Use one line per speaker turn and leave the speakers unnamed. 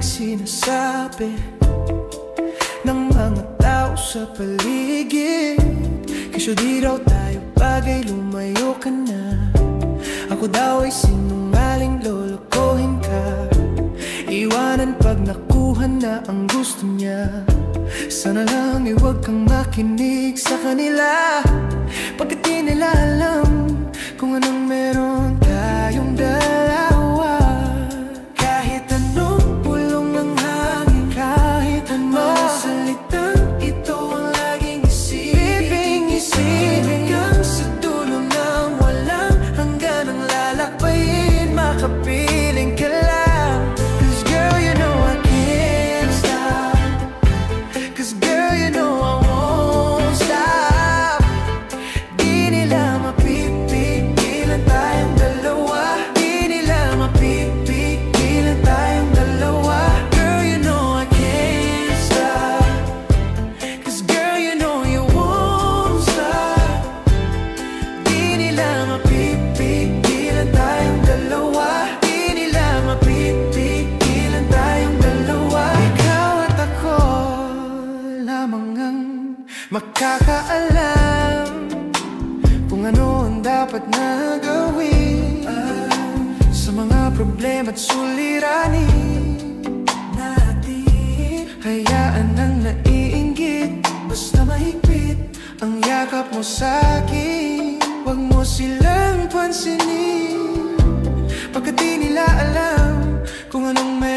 sinasabi ng mga tao sa paligid. Kesyo di raw tayo bagay, lumayo ka na. Ako daw ay sinungaling, lolokohin ka. Iwanan pag nakuha na ang gusto niya. Sana lang huwag kang makinig sa kanila, pagkat di nila alam kung anong meron tayong dalawa. Kahit anong bulong ng hangin, kahit anong salitang ito ang laging isipin hanggang sa dulo ng walang hanggan ang lalakbayin, makapiling ka lang. Cause girl, you know I can't stop. Cause girl, you know I won't stop. Di nila mapipigilan tayong dalawa. Di nila mapipigilan tayong dalawa. Girl, you know I can't stop. Cause girl, you know you won't stop. Di nila mapipigilan tayong dalawa. Di nila mapipigilan tayong dalawa. Ikaw at ako lamang ang makakaalam kung ano ang dapat na gawin sa mga problema at suliranin natin. Hayaan ang naiinggit, basta mahigpit ang yakap mo sa'kin. Huwag mo silang pansinin, pagkat di nila alam kung anong meron